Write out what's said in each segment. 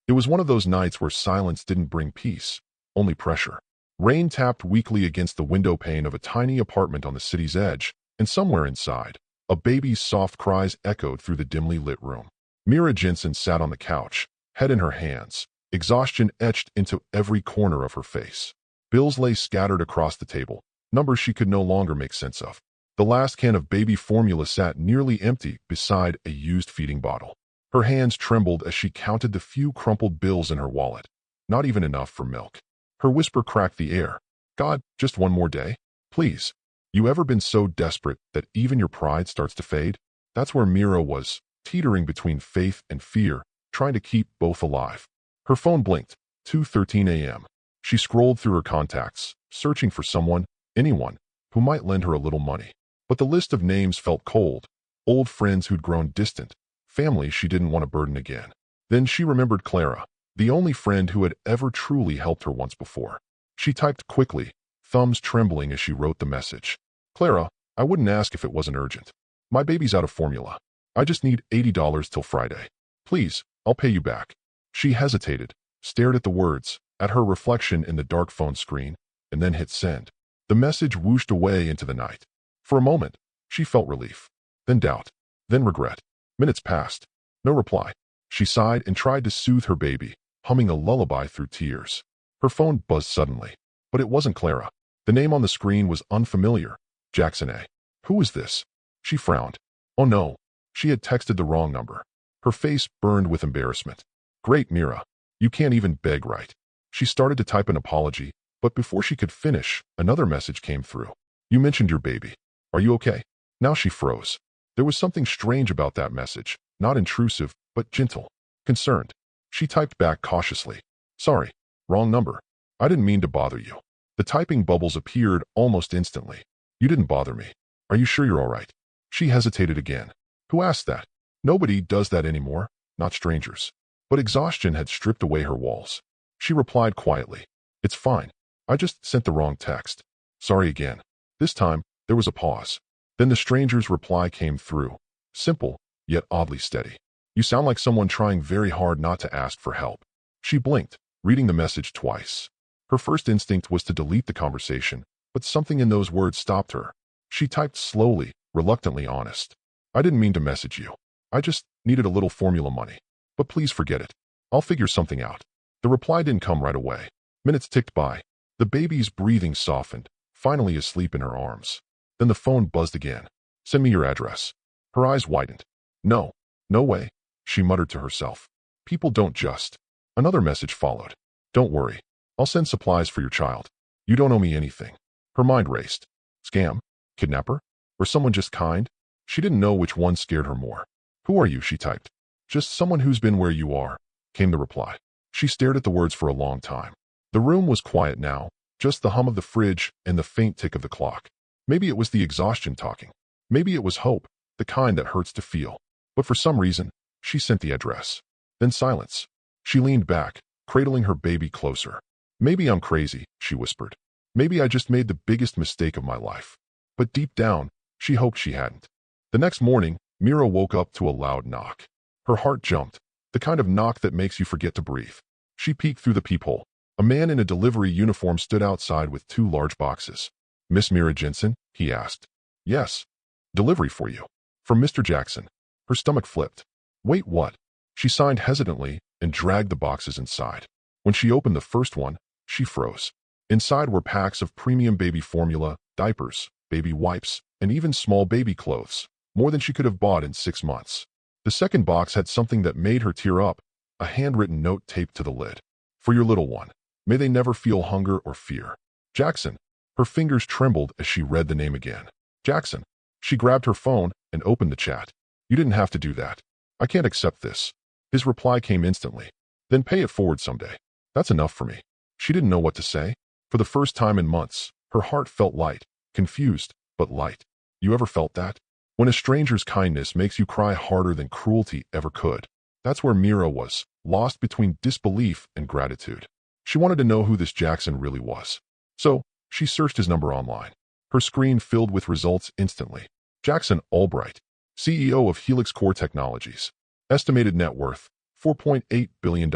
It was one of those nights where silence didn't bring peace, only pressure. Rain tapped weakly against the window pane of a tiny apartment on the city's edge, and somewhere inside, a baby's soft cries echoed through the dimly lit room. Mira Jensen sat on the couch, head in her hands, exhaustion etched into every corner of her face. Bills lay scattered across the table, numbers she could no longer make sense of. The last can of baby formula sat nearly empty beside a used feeding bottle. Her hands trembled as she counted the few crumpled bills in her wallet. Not even enough for milk. Her whisper cracked the air. God, just one more day? Please. You ever been so desperate that even your pride starts to fade? That's where Mira was, teetering between faith and fear, trying to keep both alive. Her phone blinked, 2:13 a.m. She scrolled through her contacts, searching for someone, anyone, who might lend her a little money. But the list of names felt cold. Old friends who'd grown distant, family she didn't want to burden again. Then she remembered Clara, the only friend who had ever truly helped her once before. She typed quickly, thumbs trembling as she wrote the message. Clara, I wouldn't ask if it wasn't urgent. My baby's out of formula. I just need $80 till Friday. Please, I'll pay you back. She hesitated, stared at the words, at her reflection in the dark phone screen, and then hit send. The message whooshed away into the night. For a moment, she felt relief, then doubt, then regret. Minutes passed. No reply. She sighed and tried to soothe her baby, humming a lullaby through tears. Her phone buzzed suddenly, but it wasn't Clara. The name on the screen was unfamiliar. Jackson A. Who was this? She frowned. Oh no, she had texted the wrong number. Her face burned with embarrassment. Great, Mira. You can't even beg right. She started to type an apology, but before she could finish, another message came through. You mentioned your baby. Are you okay? Now she froze. There was something strange about that message, not intrusive, but gentle. Concerned. She typed back cautiously. Sorry, wrong number. I didn't mean to bother you. The typing bubbles appeared almost instantly. You didn't bother me. Are you sure you're all right? She hesitated again. Who asked that? Nobody does that anymore, not strangers. But exhaustion had stripped away her walls. She replied quietly. It's fine. I just sent the wrong text. Sorry again. This time, there was a pause. Then the stranger's reply came through. Simple, yet oddly steady. You sound like someone trying very hard not to ask for help. She blinked, reading the message twice. Her first instinct was to delete the conversation, but something in those words stopped her. She typed slowly, reluctantly honest. I didn't mean to message you. I just needed a little formula money. But please forget it. I'll figure something out. The reply didn't come right away. Minutes ticked by. The baby's breathing softened, finally asleep in her arms. Then the phone buzzed again. Send me your address. Her eyes widened. No, no way, she muttered to herself. People don't just. Another message followed. Don't worry. I'll send supplies for your child. You don't owe me anything. Her mind raced. Scam? Kidnapper? Or someone just kind? She didn't know which one scared her more. Who are you? She typed. Just someone who's been where you are, came the reply. She stared at the words for a long time. The room was quiet now, just the hum of the fridge and the faint tick of the clock. Maybe it was the exhaustion talking. Maybe it was hope, the kind that hurts to feel. But for some reason, she sent the address. Then silence. She leaned back, cradling her baby closer. Maybe I'm crazy, she whispered. Maybe I just made the biggest mistake of my life. But deep down, she hoped she hadn't. The next morning, Mira woke up to a loud knock. Her heart jumped, the kind of knock that makes you forget to breathe. She peeked through the peephole. A man in a delivery uniform stood outside with 2 large boxes. Miss Mira Jensen? He asked. Yes. Delivery for you. From Mr. Jackson. Her stomach flipped. Wait, what? She signed hesitantly and dragged the boxes inside. When she opened the first one, she froze. Inside were packs of premium baby formula, diapers, baby wipes, and even small baby clothes, more than she could have bought in 6 months. The second box had something that made her tear up, a handwritten note taped to the lid. For your little one. May they never feel hunger or fear. Jackson. Her fingers trembled as she read the name again. Jackson. She grabbed her phone and opened the chat. You didn't have to do that. I can't accept this. His reply came instantly. Then pay it forward someday. That's enough for me. She didn't know what to say. For the first time in months, her heart felt light, confused, but light. You ever felt that? When a stranger's kindness makes you cry harder than cruelty ever could. That's where Mira was, lost between disbelief and gratitude. She wanted to know who this Jackson really was. So, she searched his number online. Her screen filled with results instantly. Jackson Albright, CEO of Helix Core Technologies. Estimated net worth, $4.8 billion.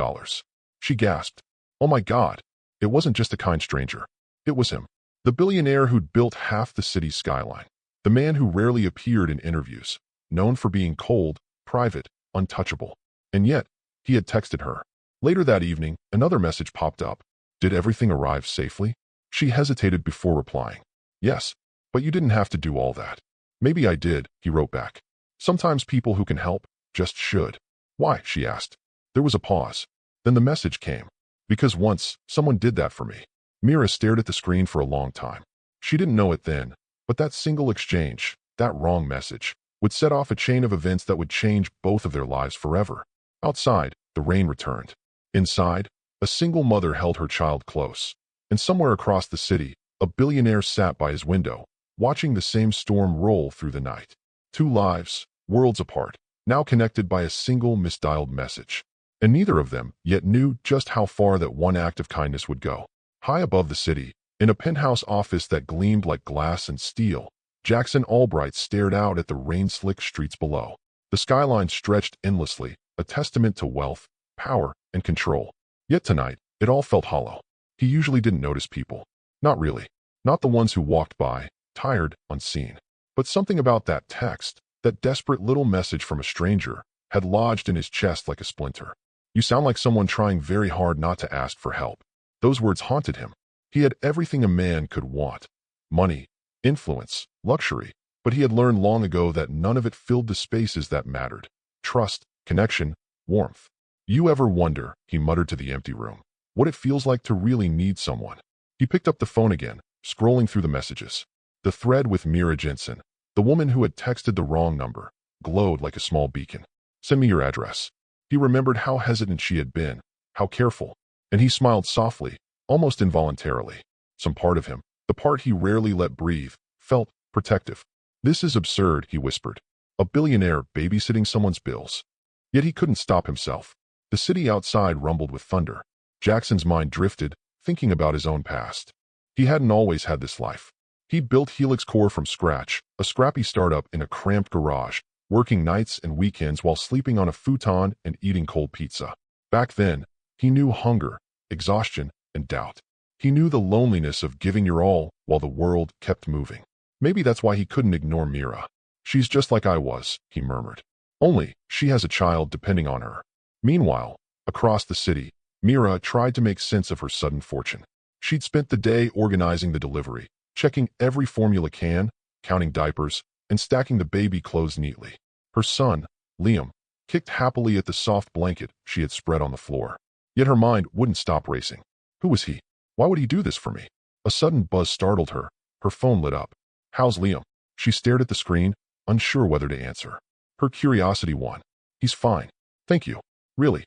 She gasped. Oh my God. It wasn't just a kind stranger. It was him. The billionaire who'd built half the city's skyline. The man who rarely appeared in interviews, known for being cold, private, untouchable. And yet, he had texted her. Later that evening, another message popped up. Did everything arrive safely? She hesitated before replying. Yes, but you didn't have to do all that. Maybe I did, he wrote back. Sometimes people who can help just should. Why? She asked. There was a pause. Then the message came. Because once, someone did that for me. Mira stared at the screen for a long time. She didn't know it then, but that single exchange, that wrong message, would set off a chain of events that would change both of their lives forever. Outside, the rain returned. Inside, a single mother held her child close. And somewhere across the city, a billionaire sat by his window, watching the same storm roll through the night. Two lives, worlds apart, now connected by a single misdialed message. And neither of them yet knew just how far that one act of kindness would go. High above the city, in a penthouse office that gleamed like glass and steel, Jackson Albright stared out at the rain-slicked streets below. The skyline stretched endlessly, a testament to wealth, power, and control. Yet tonight, it all felt hollow. He usually didn't notice people. Not really. Not the ones who walked by, tired, unseen. But something about that text, that desperate little message from a stranger, had lodged in his chest like a splinter. You sound like someone trying very hard not to ask for help. Those words haunted him. He had everything a man could want. Money, influence, luxury. But he had learned long ago that none of it filled the spaces that mattered. Trust, connection, warmth. You ever wonder, he muttered to the empty room, what it feels like to really need someone? He picked up the phone again, scrolling through the messages. The thread with Mira Jensen, the woman who had texted the wrong number, glowed like a small beacon. Send me your address. He remembered how hesitant she had been, how careful. And he smiled softly, almost involuntarily. Some part of him, the part he rarely let breathe, felt protective. This is absurd, he whispered. A billionaire babysitting someone's bills. Yet he couldn't stop himself. The city outside rumbled with thunder. Jackson's mind drifted, thinking about his own past. He hadn't always had this life. He'd built Helix Core from scratch, a scrappy startup in a cramped garage, working nights and weekends while sleeping on a futon and eating cold pizza. Back then, he knew hunger, exhaustion, and doubt. He knew the loneliness of giving your all while the world kept moving. Maybe that's why he couldn't ignore Mira. She's just like I was, he murmured. Only, she has a child depending on her. Meanwhile, across the city, Mira tried to make sense of her sudden fortune. She'd spent the day organizing the delivery, checking every formula can, counting diapers, and stacking the baby clothes neatly. Her son, Liam, kicked happily at the soft blanket she had spread on the floor. Yet her mind wouldn't stop racing. Who was he? Why would he do this for me? A sudden buzz startled her. Her phone lit up. How's Liam? She stared at the screen, unsure whether to answer. Her curiosity won. He's fine. Thank you. Really.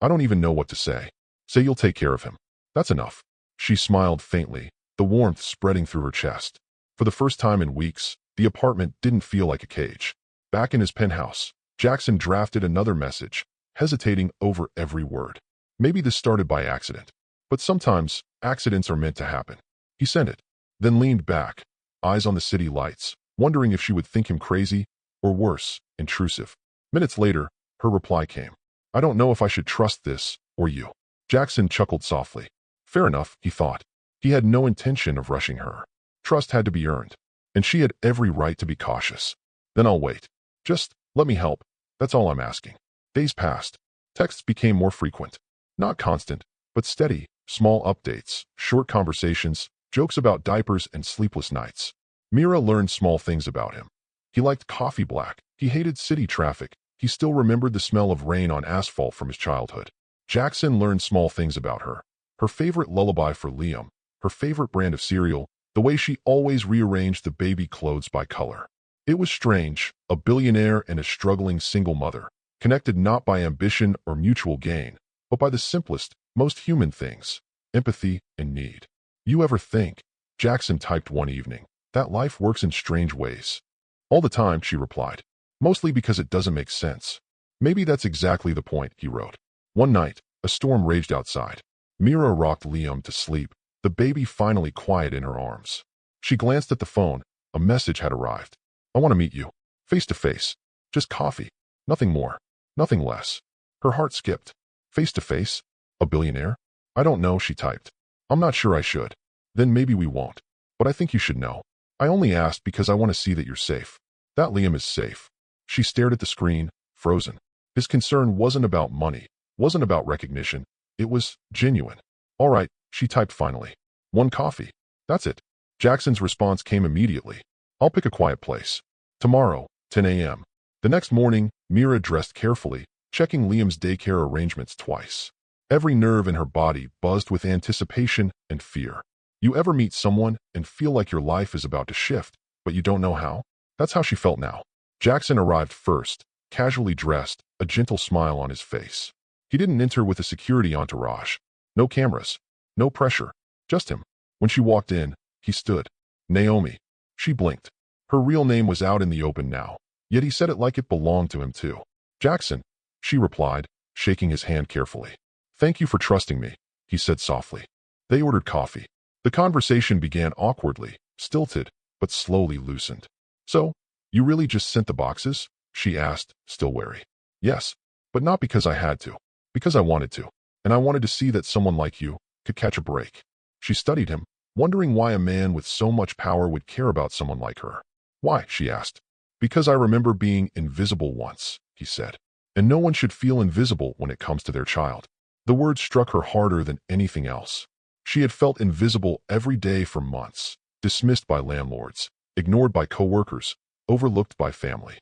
I don't even know what to say. Say you'll take care of him. That's enough. She smiled faintly, the warmth spreading through her chest. For the first time in weeks, the apartment didn't feel like a cage. Back in his penthouse, Jackson drafted another message, hesitating over every word. Maybe this started by accident. But sometimes, accidents are meant to happen. He sent it, then leaned back, eyes on the city lights, wondering if she would think him crazy, or worse, intrusive. Minutes later, her reply came. I don't know if I should trust this, or you. Jackson chuckled softly. Fair enough, he thought. He had no intention of rushing her. Trust had to be earned, and she had every right to be cautious. Then I'll wait. Just let me help. That's all I'm asking. Days passed. Texts became more frequent. Not constant, but steady, small updates, short conversations, jokes about diapers and sleepless nights. Mira learned small things about him. He liked coffee black. He hated city traffic. He still remembered the smell of rain on asphalt from his childhood. Jackson learned small things about her. Her favorite lullaby for Liam, her favorite brand of cereal, the way she always rearranged the baby clothes by color. It was strange, a billionaire and a struggling single mother, connected not by ambition or mutual gain, but by the simplest, most human things, empathy and need. You ever think, Jackson typed one evening, that life works in strange ways? All the time, she replied. Mostly because it doesn't make sense. Maybe that's exactly the point, he wrote. One night, a storm raged outside. Mira rocked Liam to sleep, the baby finally quiet in her arms. She glanced at the phone. A message had arrived. I want to meet you. Face to face. Just coffee. Nothing more. Nothing less. Her heart skipped. Face to face? A billionaire? I don't know, she typed. I'm not sure I should. Then maybe we won't. But I think you should know. I only asked because I want to see that you're safe. That Liam is safe. She stared at the screen, frozen. His concern wasn't about money, wasn't about recognition. It was genuine. All right, she typed finally. One coffee. That's it. Jackson's response came immediately. I'll pick a quiet place. Tomorrow, 10 a.m. The next morning, Mira dressed carefully, checking Liam's daycare arrangements twice. Every nerve in her body buzzed with anticipation and fear. You ever meet someone and feel like your life is about to shift, but you don't know how? That's how she felt now. Jackson arrived first, casually dressed, a gentle smile on his face. He didn't enter with a security entourage. No cameras. No pressure. Just him. When she walked in, he stood. Naomi. She blinked. Her real name was out in the open now, yet he said it like it belonged to him too. Jackson, she replied, shaking his hand carefully. Thank you for trusting me, he said softly. They ordered coffee. The conversation began awkwardly, stilted, but slowly loosened. So, you really just sent the boxes? She asked, still wary. Yes, but not because I had to. Because I wanted to. And I wanted to see that someone like you could catch a break. She studied him, wondering why a man with so much power would care about someone like her. Why, she asked. Because I remember being invisible once, he said. And no one should feel invisible when it comes to their child. The word struck her harder than anything else. She had felt invisible every day for months, dismissed by landlords, ignored by coworkers, overlooked by family.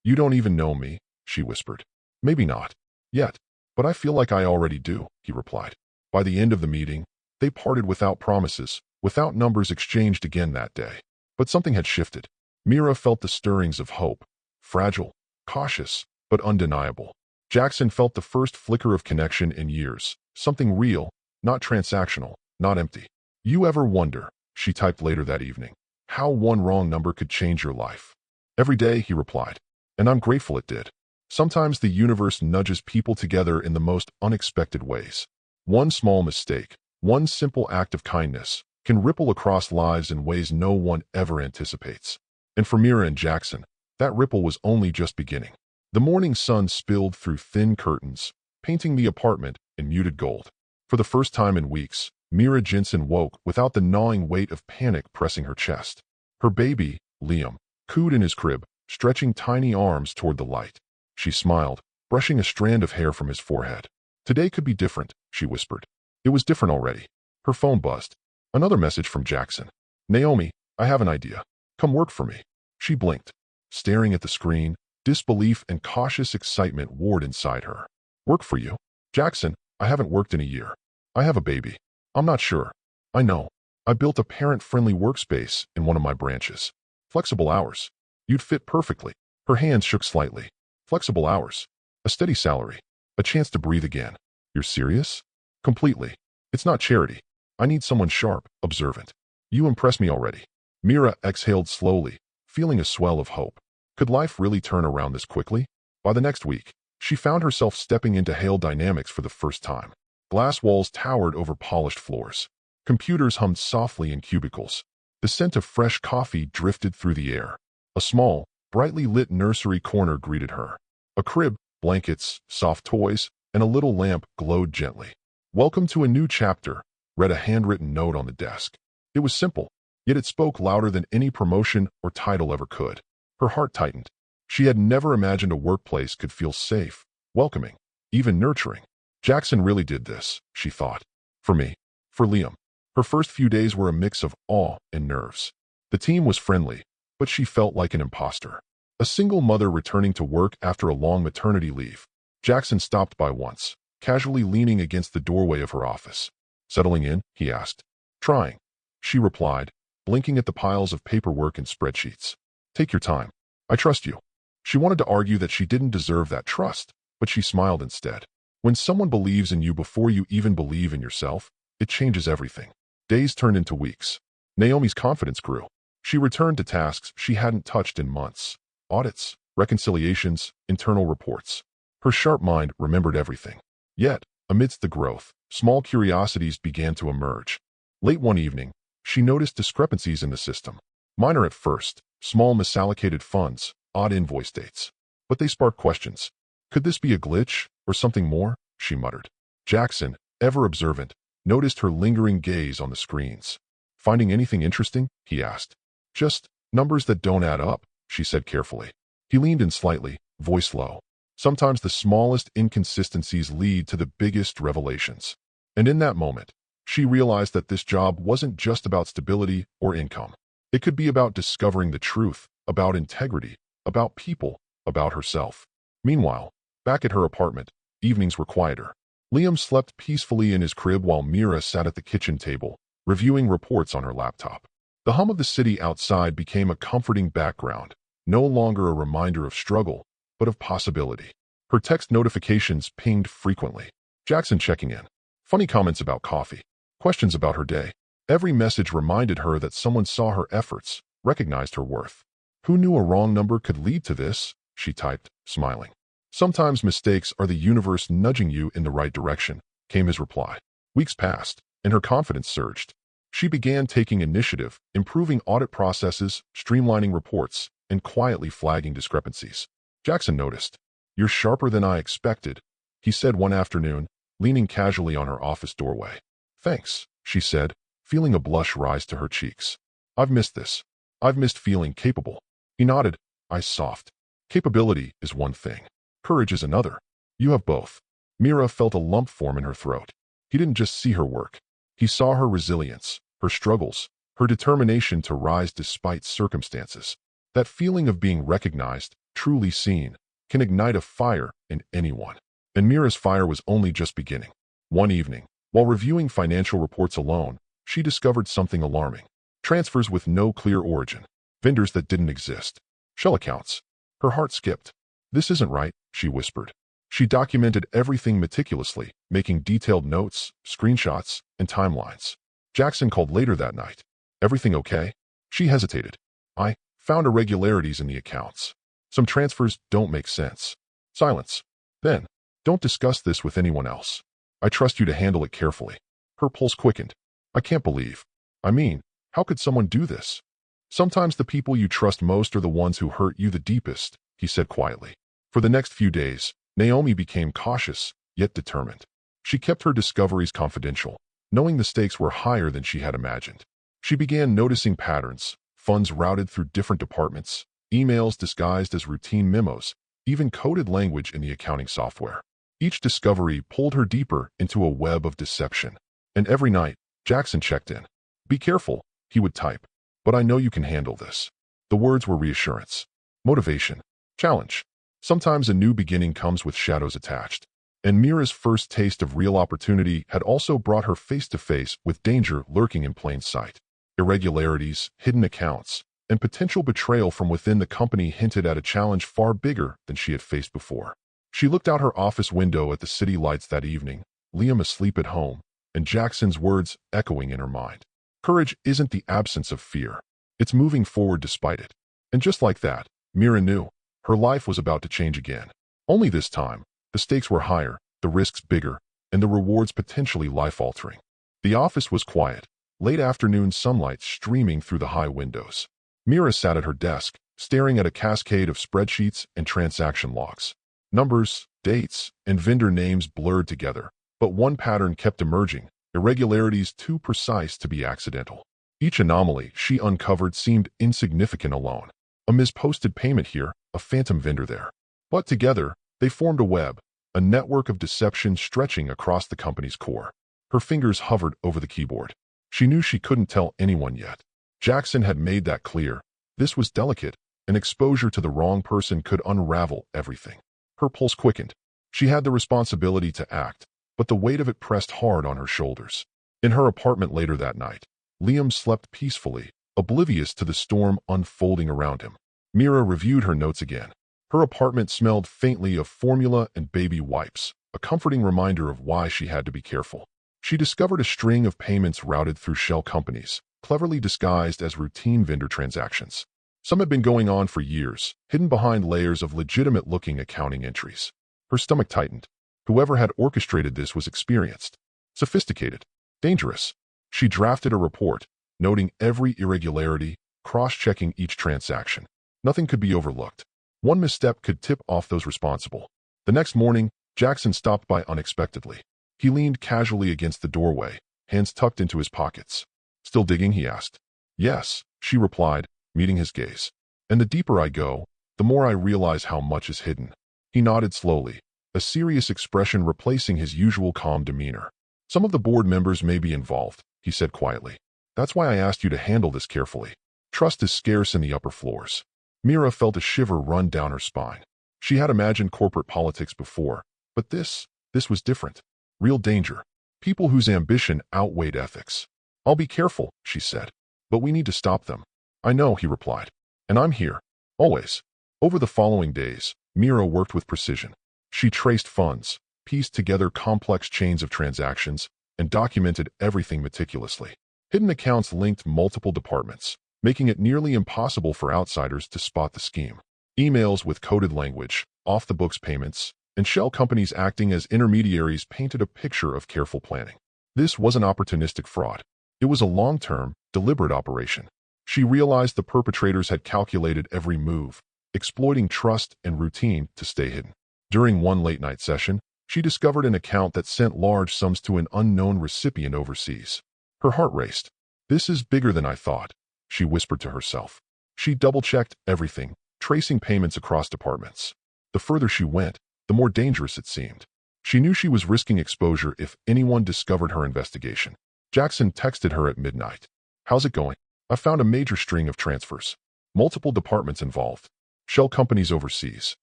You don't even know me, she whispered. Maybe not. Yet. But I feel like I already do, he replied. By the end of the meeting, they parted without promises, without numbers exchanged again that day. But something had shifted. Mira felt the stirrings of hope. Fragile, cautious, but undeniable. Jackson felt the first flicker of connection in years. Something real, not transactional, not empty. You ever wonder, she typed later that evening, how one wrong number could change your life? Every day, he replied. And I'm grateful it did. Sometimes the universe nudges people together in the most unexpected ways. One small mistake, one simple act of kindness, can ripple across lives in ways no one ever anticipates. And for Mira and Jackson, that ripple was only just beginning. The morning sun spilled through thin curtains, painting the apartment in muted gold. For the first time in weeks, Mira Jensen woke without the gnawing weight of panic pressing her chest. Her baby, Liam, cooed in his crib, stretching tiny arms toward the light. She smiled, brushing a strand of hair from his forehead. Today could be different, she whispered. It was different already. Her phone buzzed. Another message from Jackson. Naomi, I have an idea. Come work for me. She blinked, staring at the screen. Disbelief and cautious excitement warred inside her. Work for you? Jackson, I haven't worked in a year. I have a baby. I'm not sure. I know. I built a parent-friendly workspace in one of my branches. Flexible hours. You'd fit perfectly. Her hands shook slightly. Flexible hours. A steady salary. A chance to breathe again. You're serious? Completely. It's not charity. I need someone sharp, observant. You impress me already. Mira exhaled slowly, feeling a swell of hope. Could life really turn around this quickly? By the next week, she found herself stepping into Hale Dynamics for the first time. Glass walls towered over polished floors. Computers hummed softly in cubicles. The scent of fresh coffee drifted through the air. A small, brightly lit nursery corner greeted her. A crib, blankets, soft toys, and a little lamp glowed gently. Welcome to a new chapter, read a handwritten note on the desk. It was simple, yet it spoke louder than any promotion or title ever could. Her heart tightened. She had never imagined a workplace could feel safe, welcoming, even nurturing. Jackson really did this, she thought. For me. For Liam. Her first few days were a mix of awe and nerves. The team was friendly, but she felt like an imposter. A single mother returning to work after a long maternity leave. Jackson stopped by once, casually leaning against the doorway of her office. Settling in? He asked. Trying. She replied, blinking at the piles of paperwork and spreadsheets. Take your time. I trust you. She wanted to argue that she didn't deserve that trust, but she smiled instead. When someone believes in you before you even believe in yourself, it changes everything. Days turned into weeks. Naomi's confidence grew. She returned to tasks she hadn't touched in months. Audits, reconciliations, internal reports. Her sharp mind remembered everything. Yet, amidst the growth, small curiosities began to emerge. Late one evening, she noticed discrepancies in the system. Minor at first, small misallocated funds, odd invoice dates. But they sparked questions. Could this be a glitch or something more? She muttered. Jackson, ever observant, noticed her lingering gaze on the screens. Finding anything interesting? He asked. Just numbers that don't add up, she said carefully. He leaned in slightly, voice low. Sometimes the smallest inconsistencies lead to the biggest revelations. And in that moment, she realized that this job wasn't just about stability or income. It could be about discovering the truth, about integrity, about people, about herself. Meanwhile, back at her apartment, evenings were quieter. Liam slept peacefully in his crib while Mira sat at the kitchen table, reviewing reports on her laptop. The hum of the city outside became a comforting background, no longer a reminder of struggle, but of possibility. Her text notifications pinged frequently. Jackson checking in. Funny comments about coffee. Questions about her day. Every message reminded her that someone saw her efforts, recognized her worth. Who knew a wrong number could lead to this? She typed, smiling. Sometimes mistakes are the universe nudging you in the right direction, came his reply. Weeks passed, and her confidence surged. She began taking initiative, improving audit processes, streamlining reports, and quietly flagging discrepancies. Jackson noticed. You're sharper than I expected, he said one afternoon, leaning casually on her office doorway. Thanks, she said, feeling a blush rise to her cheeks. I've missed this. I've missed feeling capable. He nodded, eyes soft. Capability is one thing. Courage is another. You have both. Mira felt a lump form in her throat. He didn't just see her work. He saw her resilience, her struggles, her determination to rise despite circumstances. That feeling of being recognized, truly seen, can ignite a fire in anyone. And Mira's fire was only just beginning. One evening, while reviewing financial reports alone, she discovered something alarming. Transfers with no clear origin. Vendors that didn't exist. Shell accounts. Her heart skipped. This isn't right, she whispered. She documented everything meticulously, making detailed notes, screenshots, and timelines. Jackson called later that night. Everything okay? She hesitated. I found irregularities in the accounts. Some transfers don't make sense. Silence. Then, don't discuss this with anyone else. I trust you to handle it carefully. Her pulse quickened. I can't believe. I mean, how could someone do this? Sometimes the people you trust most are the ones who hurt you the deepest, he said quietly. For the next few days, Naomi became cautious, yet determined. She kept her discoveries confidential, knowing the stakes were higher than she had imagined. She began noticing patterns, funds routed through different departments, emails disguised as routine memos, even coded language in the accounting software. Each discovery pulled her deeper into a web of deception. And every night, Jackson checked in. Be careful, he would type. But I know you can handle this. The words were reassurance, motivation, challenge. Sometimes a new beginning comes with shadows attached. And Mira's first taste of real opportunity had also brought her face-to-face with danger lurking in plain sight. Irregularities, hidden accounts, and potential betrayal from within the company hinted at a challenge far bigger than she had faced before. She looked out her office window at the city lights that evening, Liam asleep at home, and Jackson's words echoing in her mind. Courage isn't the absence of fear. It's moving forward despite it. And just like that, Mira knew her life was about to change again. Only this time, the stakes were higher, the risks bigger, and the rewards potentially life-altering. The office was quiet, late afternoon sunlight streaming through the high windows. Mira sat at her desk, staring at a cascade of spreadsheets and transaction logs. Numbers, dates, and vendor names blurred together, but one pattern kept emerging, irregularities too precise to be accidental. Each anomaly she uncovered seemed insignificant alone. A misposted payment here, a phantom vendor there. But together, they formed a web, a network of deception stretching across the company's core. Her fingers hovered over the keyboard. She knew she couldn't tell anyone yet. Jackson had made that clear. This was delicate. An exposure to the wrong person could unravel everything. Her pulse quickened. She had the responsibility to act, but the weight of it pressed hard on her shoulders. In her apartment later that night, Liam slept peacefully, oblivious to the storm unfolding around him. Mira reviewed her notes again. Her apartment smelled faintly of formula and baby wipes, a comforting reminder of why she had to be careful. She discovered a string of payments routed through shell companies, cleverly disguised as routine vendor transactions. Some had been going on for years, hidden behind layers of legitimate-looking accounting entries. Her stomach tightened. Whoever had orchestrated this was experienced, sophisticated, dangerous. She drafted a report, noting every irregularity, cross-checking each transaction. Nothing could be overlooked. One misstep could tip off those responsible. The next morning, Jackson stopped by unexpectedly. He leaned casually against the doorway, hands tucked into his pockets. "Still digging?" he asked. "Yes," she replied, meeting his gaze. "And the deeper I go, the more I realize how much is hidden." He nodded slowly, a serious expression replacing his usual calm demeanor. "Some of the board members may be involved," he said quietly. "That's why I asked you to handle this carefully. Trust is scarce in the upper floors." Mira felt a shiver run down her spine. She had imagined corporate politics before, but this was different. Real danger. People whose ambition outweighed ethics. "I'll be careful," she said. "But we need to stop them." "I know," he replied. "And I'm here. Always." Over the following days, Mira worked with precision. She traced funds, pieced together complex chains of transactions, and documented everything meticulously. Hidden accounts linked multiple departments, making it nearly impossible for outsiders to spot the scheme. Emails with coded language, off-the-books payments, and shell companies acting as intermediaries painted a picture of careful planning. This wasn't opportunistic fraud. It was a long-term, deliberate operation. She realized the perpetrators had calculated every move, exploiting trust and routine to stay hidden. During one late-night session, she discovered an account that sent large sums to an unknown recipient overseas. Her heart raced. "This is bigger than I thought," she whispered to herself. She double-checked everything, tracing payments across departments. The further she went, the more dangerous it seemed. She knew she was risking exposure if anyone discovered her investigation. Jackson texted her at midnight. "How's it going? I found a major string of transfers. Multiple departments involved. Shell companies overseas.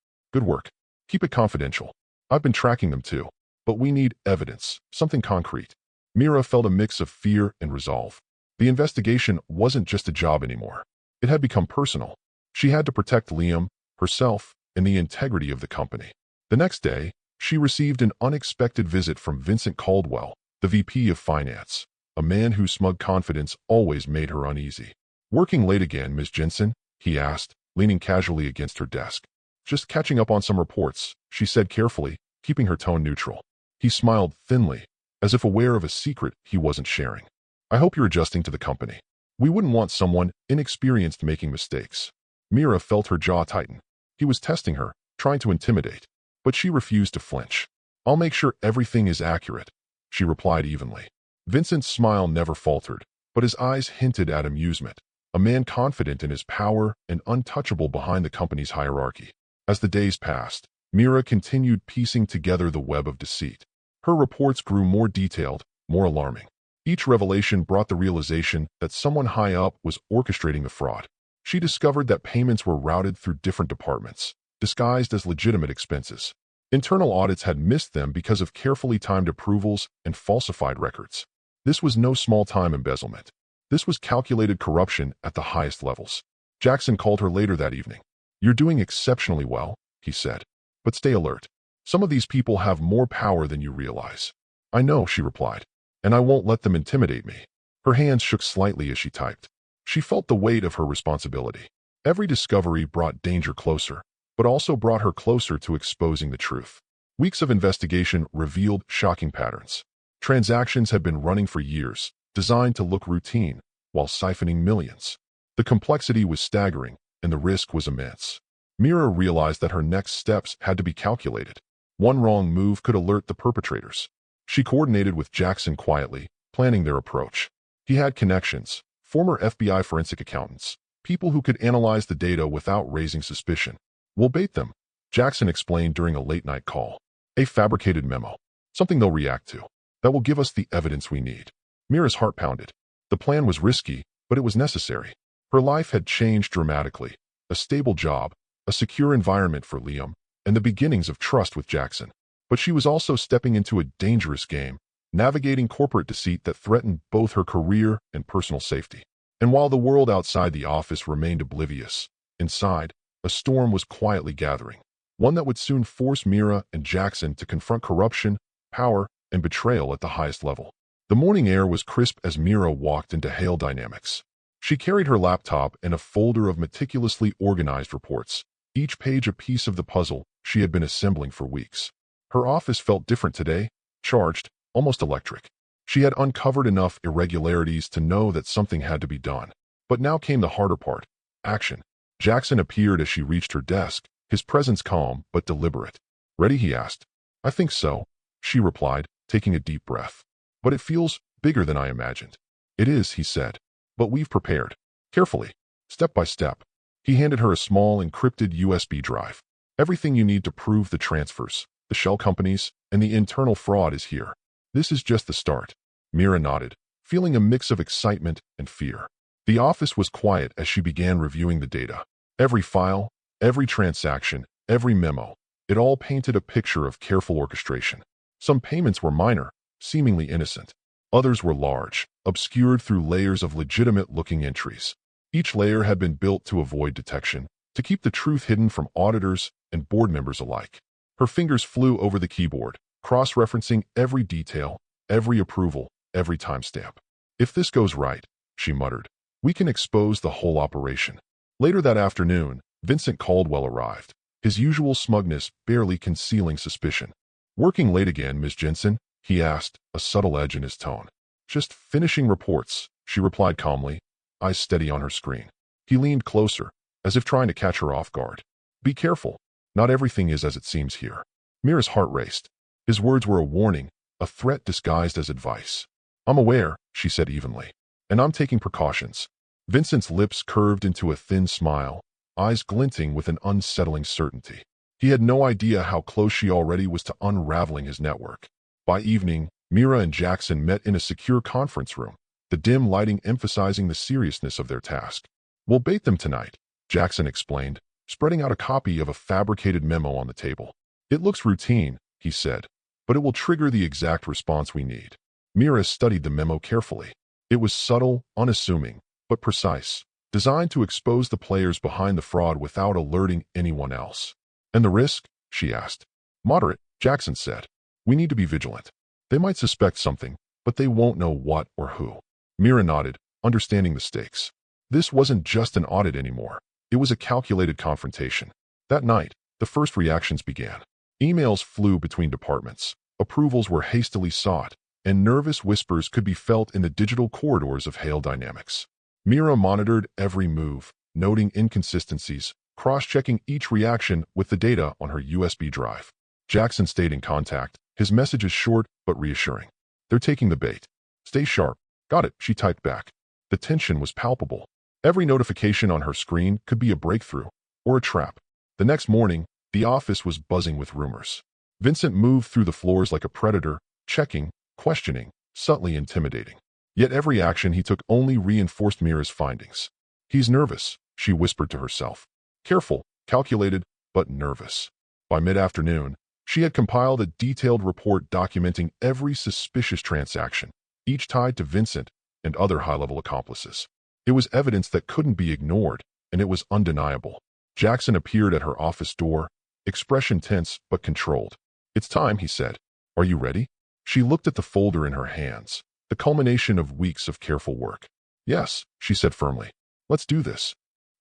Good work. Keep it confidential. I've been tracking them too. But we need evidence, something concrete." Mira felt a mix of fear and resolve. The investigation wasn't just a job anymore. It had become personal. She had to protect Liam, herself, and the integrity of the company. The next day, she received an unexpected visit from Vincent Caldwell, the VP of Finance, a man whose smug confidence always made her uneasy. "Working late again, Ms. Jensen?" he asked, leaning casually against her desk. "Just catching up on some reports," she said carefully, keeping her tone neutral. He smiled thinly, as if aware of a secret he wasn't sharing. "I hope you're adjusting to the company. We wouldn't want someone inexperienced making mistakes." Mira felt her jaw tighten. He was testing her, trying to intimidate, but she refused to flinch. "I'll make sure everything is accurate," she replied evenly. Vincent's smile never faltered, but his eyes hinted at amusement, a man confident in his power and untouchable behind the company's hierarchy. As the days passed, Mira continued piecing together the web of deceit. Her reports grew more detailed, more alarming. Each revelation brought the realization that someone high up was orchestrating the fraud. She discovered that payments were routed through different departments, disguised as legitimate expenses. Internal audits had missed them because of carefully timed approvals and falsified records. This was no small-time embezzlement. This was calculated corruption at the highest levels. Jackson called her later that evening. "You're doing exceptionally well," he said. "But stay alert. Some of these people have more power than you realize." "I know," she replied. "And I won't let them intimidate me." Her hands shook slightly as she typed. She felt the weight of her responsibility. Every discovery brought danger closer, but also brought her closer to exposing the truth. Weeks of investigation revealed shocking patterns. Transactions had been running for years, designed to look routine, while siphoning millions. The complexity was staggering, and the risk was immense. Mira realized that her next steps had to be calculated. One wrong move could alert the perpetrators. She coordinated with Jackson quietly, planning their approach. He had connections, former FBI forensic accountants, people who could analyze the data without raising suspicion. "We'll bait them," Jackson explained during a late-night call. "A fabricated memo. Something they'll react to. That will give us the evidence we need." Mira's heart pounded. The plan was risky, but it was necessary. Her life had changed dramatically. A stable job, a secure environment for Liam, and the beginnings of trust with Jackson. But she was also stepping into a dangerous game, navigating corporate deceit that threatened both her career and personal safety. And while the world outside the office remained oblivious, inside, a storm was quietly gathering, one that would soon force Mira and Jackson to confront corruption, power, and betrayal at the highest level. The morning air was crisp as Mira walked into Hale Dynamics. She carried her laptop and a folder of meticulously organized reports, each page a piece of the puzzle she had been assembling for weeks. Her office felt different today, charged, almost electric. She had uncovered enough irregularities to know that something had to be done. But now came the harder part, action. Jackson appeared as she reached her desk, his presence calm but deliberate. Ready? He asked. I think so, she replied, taking a deep breath. But it feels bigger than I imagined. It is, he said. But we've prepared. Carefully. Step by step. He handed her a small encrypted USB drive. Everything you need to prove the transfers, the shell companies, and the internal fraud is here. This is just the start. Mira nodded, feeling a mix of excitement and fear. The office was quiet as she began reviewing the data. Every file, every transaction, every memo, it all painted a picture of careful orchestration. Some payments were minor, seemingly innocent. Others were large, obscured through layers of legitimate-looking entries. Each layer had been built to avoid detection, to keep the truth hidden from auditors and board members alike. Her fingers flew over the keyboard, cross-referencing every detail, every approval, every timestamp. If this goes right, she muttered, we can expose the whole operation. Later that afternoon, Vincent Caldwell arrived, his usual smugness barely concealing suspicion. Working late again, Miss Jensen? He asked, a subtle edge in his tone. Just finishing reports, she replied calmly, eyes steady on her screen. He leaned closer, as if trying to catch her off guard. Be careful. Not everything is as it seems here. Mira's heart raced. His words were a warning, a threat disguised as advice. I'm aware, she said evenly, and I'm taking precautions. Vincent's lips curved into a thin smile, eyes glinting with an unsettling certainty. He had no idea how close she already was to unraveling his network. By evening, Mira and Jackson met in a secure conference room, the dim lighting emphasizing the seriousness of their task. We'll bait them tonight, Jackson explained, spreading out a copy of a fabricated memo on the table. It looks routine, he said, but it will trigger the exact response we need. Mira studied the memo carefully. It was subtle, unassuming, but precise, designed to expose the players behind the fraud without alerting anyone else. And the risk? She asked. Moderate, Jackson said. We need to be vigilant. They might suspect something, but they won't know what or who. Mira nodded, understanding the stakes. This wasn't just an audit anymore. It was a calculated confrontation. That night, the first reactions began. Emails flew between departments. Approvals were hastily sought, and nervous whispers could be felt in the digital corridors of Hale Dynamics. Mira monitored every move, noting inconsistencies, cross-checking each reaction with the data on her USB drive. Jackson stayed in contact, his messages short but reassuring. They're taking the bait. Stay sharp. Got it, she typed back. The tension was palpable. Every notification on her screen could be a breakthrough or a trap. The next morning, the office was buzzing with rumors. Vincent moved through the floors like a predator, checking, questioning, subtly intimidating. Yet every action he took only reinforced Mira's findings. He's nervous, she whispered to herself. Careful, calculated, but nervous. By mid-afternoon, she had compiled a detailed report documenting every suspicious transaction, each tied to Vincent and other high-level accomplices. It was evidence that couldn't be ignored, and it was undeniable. Jackson appeared at her office door, expression tense but controlled. It's time, he said. Are you ready? She looked at the folder in her hands, the culmination of weeks of careful work. Yes, she said firmly. Let's do this.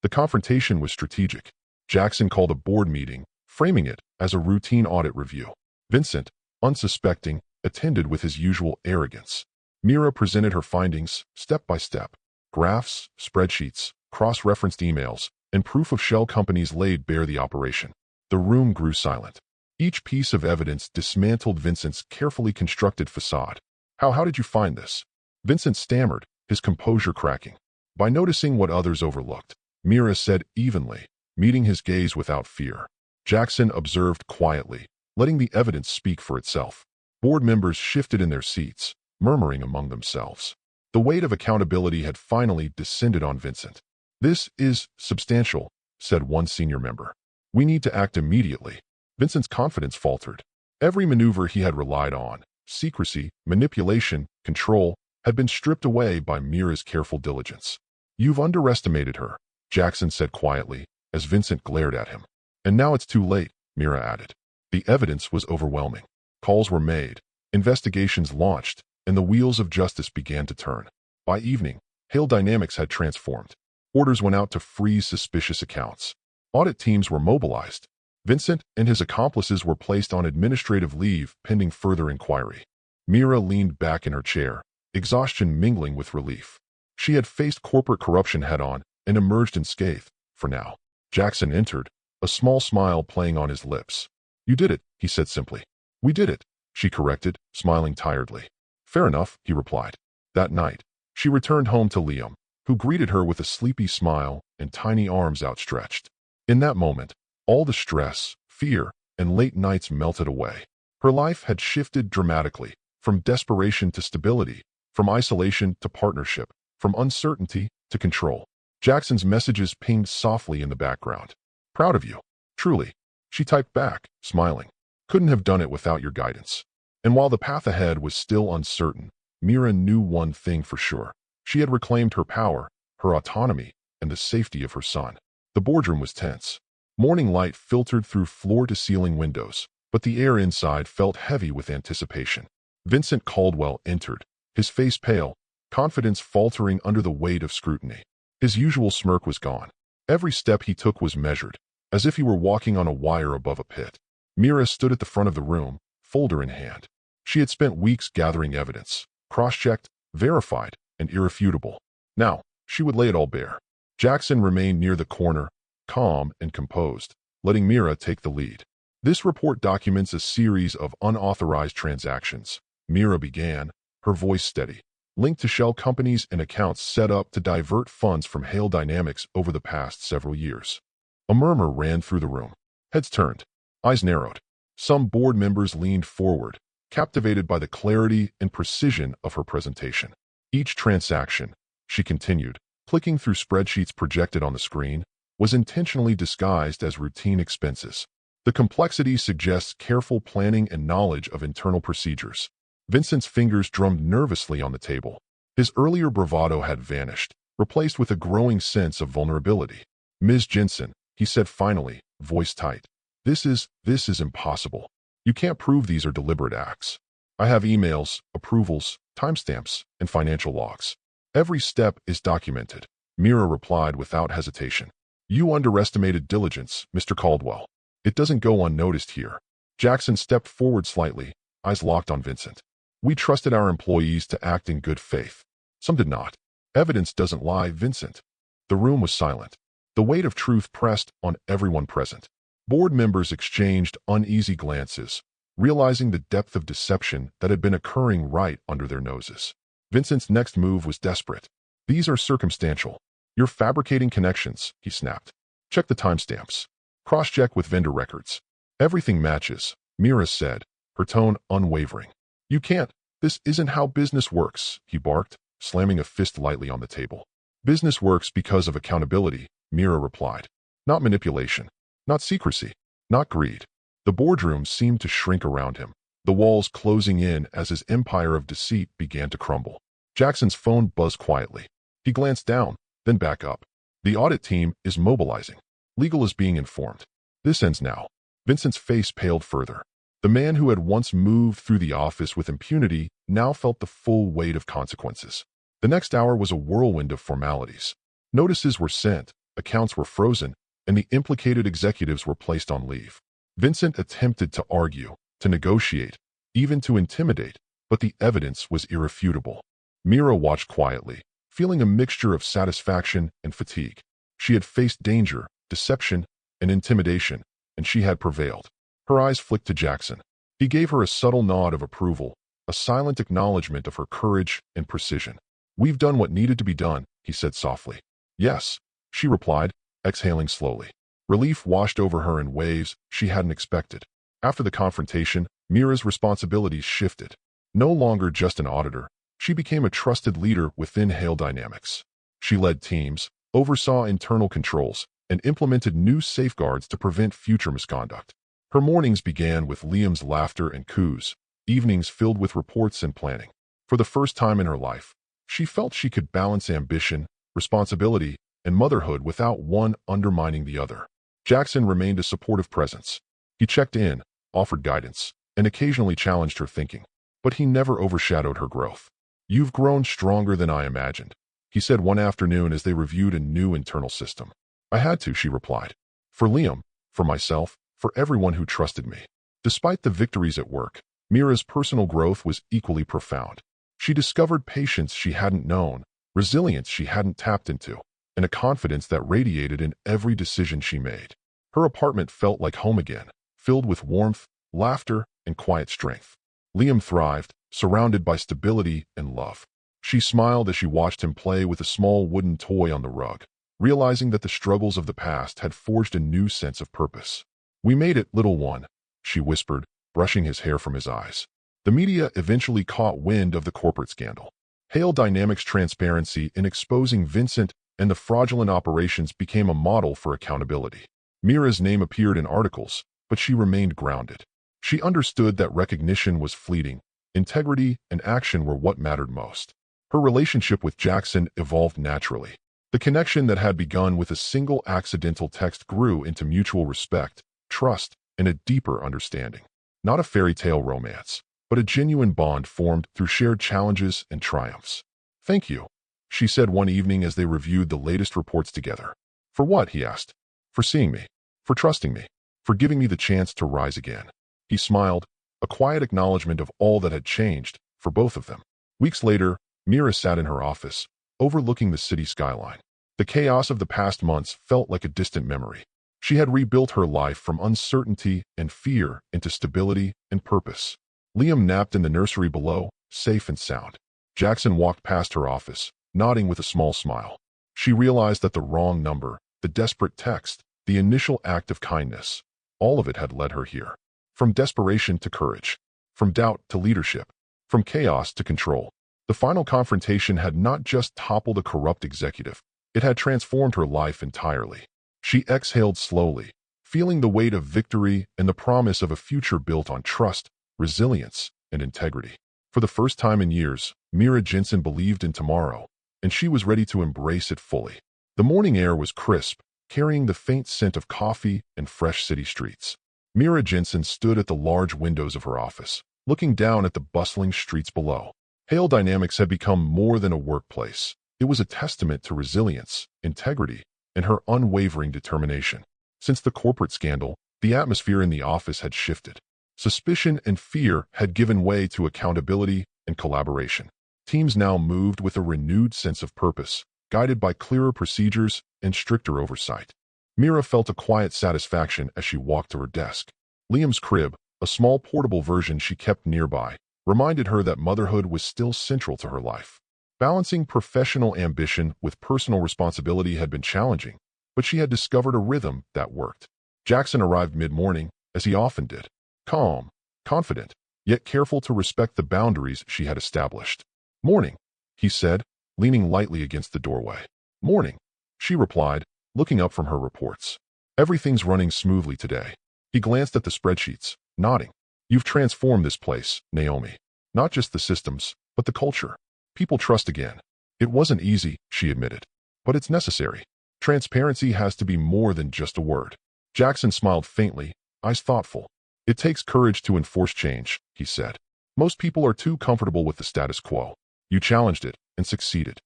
The confrontation was strategic. Jackson called a board meeting, framing it as a routine audit review. Vincent, unsuspecting, attended with his usual arrogance. Mira presented her findings, step by step. Graphs, spreadsheets, cross-referenced emails, and proof of shell companies laid bare the operation. The room grew silent. Each piece of evidence dismantled Vincent's carefully constructed facade. How did you find this? Vincent stammered, his composure cracking. By noticing what others overlooked, Mira said evenly, meeting his gaze without fear. Jackson observed quietly, letting the evidence speak for itself. Board members shifted in their seats, murmuring among themselves. The weight of accountability had finally descended on Vincent. This is substantial, said one senior member. We need to act immediately. Vincent's confidence faltered. Every maneuver he had relied on, secrecy, manipulation, control, had been stripped away by Mira's careful diligence. You've underestimated her, Jackson said quietly, as Vincent glared at him. And now it's too late, Mira added. The evidence was overwhelming. Calls were made, investigations launched, and the wheels of justice began to turn. By evening, Hale Dynamics had transformed. Orders went out to freeze suspicious accounts. Audit teams were mobilized. Vincent and his accomplices were placed on administrative leave pending further inquiry. Mira leaned back in her chair, exhaustion mingling with relief. She had faced corporate corruption head-on and emerged unscathed, for now. Jackson entered, a small smile playing on his lips. You did it, he said simply. We did it, she corrected, smiling tiredly. Fair enough, he replied. That night, she returned home to Liam, who greeted her with a sleepy smile and tiny arms outstretched. In that moment, all the stress, fear, and late nights melted away. Her life had shifted dramatically, from desperation to stability, from isolation to partnership, from uncertainty to control. Jackson's messages pinged softly in the background. Proud of you. Truly. She typed back, smiling. Couldn't have done it without your guidance. And while the path ahead was still uncertain, Mira knew one thing for sure. She had reclaimed her power, her autonomy, and the safety of her son. The boardroom was tense. Morning light filtered through floor-to-ceiling windows, but the air inside felt heavy with anticipation. Vincent Caldwell entered, his face pale, confidence faltering under the weight of scrutiny. His usual smirk was gone. Every step he took was measured, as if he were walking on a wire above a pit. Mira stood at the front of the room, folder in hand. She had spent weeks gathering evidence, cross-checked, verified, and irrefutable. Now, she would lay it all bare. Jackson remained near the corner, calm and composed, letting Mira take the lead. This report documents a series of unauthorized transactions. Mira began, her voice steady, linked to shell companies and accounts set up to divert funds from Hale Dynamics over the past several years. A murmur ran through the room. Heads turned, eyes narrowed. Some board members leaned forward, captivated by the clarity and precision of her presentation. Each transaction, she continued, clicking through spreadsheets projected on the screen, was intentionally disguised as routine expenses. The complexity suggests careful planning and knowledge of internal procedures. Vincent's fingers drummed nervously on the table. His earlier bravado had vanished, replaced with a growing sense of vulnerability. Ms. Jensen, he said finally, voice tight. This is impossible. You can't prove these are deliberate acts. I have emails, approvals, timestamps, and financial logs. Every step is documented. Mira replied without hesitation. You underestimated diligence, Mr. Caldwell. It doesn't go unnoticed here. Jackson stepped forward slightly, eyes locked on Vincent. We trusted our employees to act in good faith. Some did not. Evidence doesn't lie, Vincent. The room was silent. The weight of truth pressed on everyone present. Board members exchanged uneasy glances, realizing the depth of deception that had been occurring right under their noses. Vincent's next move was desperate. These are circumstantial. You're fabricating connections, he snapped. Check the timestamps. Cross-check with vendor records. Everything matches, Mira said, her tone unwavering. You can't. This isn't how business works, he barked, slamming a fist lightly on the table. Business works because of accountability, Mira replied. Not manipulation. Not secrecy. Not greed. The boardroom seemed to shrink around him, the walls closing in as his empire of deceit began to crumble. Jackson's phone buzzed quietly. He glanced down, then back up. The audit team is mobilizing. Legal is being informed. This ends now. Vincent's face paled further. The man who had once moved through the office with impunity now felt the full weight of consequences. The next hour was a whirlwind of formalities. Notices were sent, accounts were frozen, and the implicated executives were placed on leave. Vincent attempted to argue, to negotiate, even to intimidate, but the evidence was irrefutable. Mira watched quietly, feeling a mixture of satisfaction and fatigue. She had faced danger, deception, and intimidation, and she had prevailed. Her eyes flicked to Jackson. He gave her a subtle nod of approval, a silent acknowledgement of her courage and precision. We've done what needed to be done, he said softly. Yes, she replied, exhaling slowly. Relief washed over her in waves she hadn't expected. After the confrontation, Mira's responsibilities shifted. No longer just an auditor, she became a trusted leader within Hale Dynamics. She led teams, oversaw internal controls, and implemented new safeguards to prevent future misconduct. Her mornings began with Liam's laughter and coups, evenings filled with reports and planning. For the first time in her life, she felt she could balance ambition, responsibility, and motherhood without one undermining the other. Jackson remained a supportive presence. He checked in, offered guidance, and occasionally challenged her thinking, but he never overshadowed her growth. You've grown stronger than I imagined, he said one afternoon as they reviewed a new internal system. I had to, she replied. For Liam, for myself, for everyone who trusted me. Despite the victories at work, Mira's personal growth was equally profound. She discovered patience she hadn't known, resilience she hadn't tapped into, and a confidence that radiated in every decision she made. Her apartment felt like home again, filled with warmth, laughter, and quiet strength. Liam thrived, surrounded by stability and love. She smiled as she watched him play with a small wooden toy on the rug, realizing that the struggles of the past had forged a new sense of purpose. "We made it, little one," she whispered, brushing his hair from his eyes. The media eventually caught wind of the corporate scandal. Hale Dynamics' transparency in exposing Vincent and the fraudulent operations became a model for accountability. Mira's name appeared in articles, but she remained grounded. She understood that recognition was fleeting. Integrity and action were what mattered most. Her relationship with Jackson evolved naturally. The connection that had begun with a single accidental text grew into mutual respect, trust, and a deeper understanding. Not a fairy tale romance, but a genuine bond formed through shared challenges and triumphs. "Thank you," she said one evening as they reviewed the latest reports together. "For what?" he asked. "For seeing me. For trusting me. For giving me the chance to rise again." He smiled, a quiet acknowledgement of all that had changed for both of them. Weeks later, Mira sat in her office, overlooking the city skyline. The chaos of the past months felt like a distant memory. She had rebuilt her life from uncertainty and fear into stability and purpose. Liam napped in the nursery below, safe and sound. Jackson walked past her office, nodding with a small smile. She realized that the wrong number, the desperate text, the initial act of kindness, all of it had led her here. From desperation to courage, from doubt to leadership, from chaos to control. The final confrontation had not just toppled a corrupt executive, it had transformed her life entirely. She exhaled slowly, feeling the weight of victory and the promise of a future built on trust, resilience, and integrity. For the first time in years, Mira Jensen believed in tomorrow, and she was ready to embrace it fully. The morning air was crisp, carrying the faint scent of coffee and fresh city streets. Mira Jensen stood at the large windows of her office, looking down at the bustling streets below. Hale Dynamics had become more than a workplace. It was a testament to resilience, integrity, and her unwavering determination. Since the corporate scandal, the atmosphere in the office had shifted. Suspicion and fear had given way to accountability and collaboration. Teams now moved with a renewed sense of purpose, guided by clearer procedures and stricter oversight. Mira felt a quiet satisfaction as she walked to her desk. Liam's crib, a small portable version she kept nearby, reminded her that motherhood was still central to her life. Balancing professional ambition with personal responsibility had been challenging, but she had discovered a rhythm that worked. Jackson arrived mid-morning, as he often did, calm, confident, yet careful to respect the boundaries she had established. "Morning," he said, leaning lightly against the doorway. "Morning," she replied, looking up from her reports. "Everything's running smoothly today." He glanced at the spreadsheets, nodding. "You've transformed this place, Naomi. Not just the systems, but the culture. People trust again." "It wasn't easy," she admitted, "but it's necessary. Transparency has to be more than just a word." Jackson smiled faintly, eyes thoughtful. "It takes courage to enforce change," he said. "Most people are too comfortable with the status quo. You challenged it and succeeded."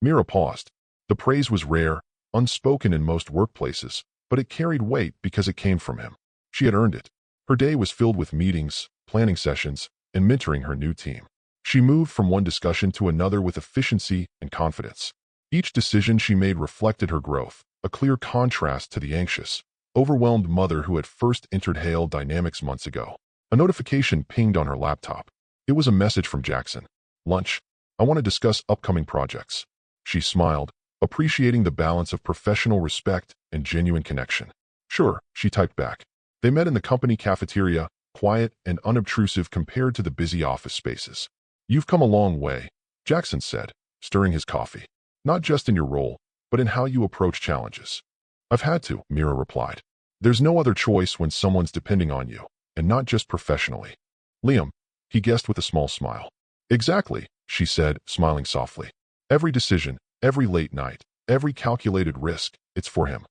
Mira paused. The praise was rare, unspoken in most workplaces, but it carried weight because it came from him. She had earned it. Her day was filled with meetings, planning sessions, and mentoring her new team. She moved from one discussion to another with efficiency and confidence. Each decision she made reflected her growth, a clear contrast to the anxious, overwhelmed mother who had first entered Hale Dynamics months ago. A notification pinged on her laptop. It was a message from Jackson. "Lunch. I want to discuss upcoming projects." She smiled, appreciating the balance of professional respect and genuine connection. "Sure," she typed back. They met in the company cafeteria, quiet and unobtrusive compared to the busy office spaces. "You've come a long way," Jackson said, stirring his coffee. "Not just in your role, but in how you approach challenges." "I've had to," Mira replied. "There's no other choice when someone's depending on you, and not just professionally." "Liam," he guessed with a small smile. "Exactly," she said, smiling softly. "Every decision, every late night, every calculated risk, it's for him."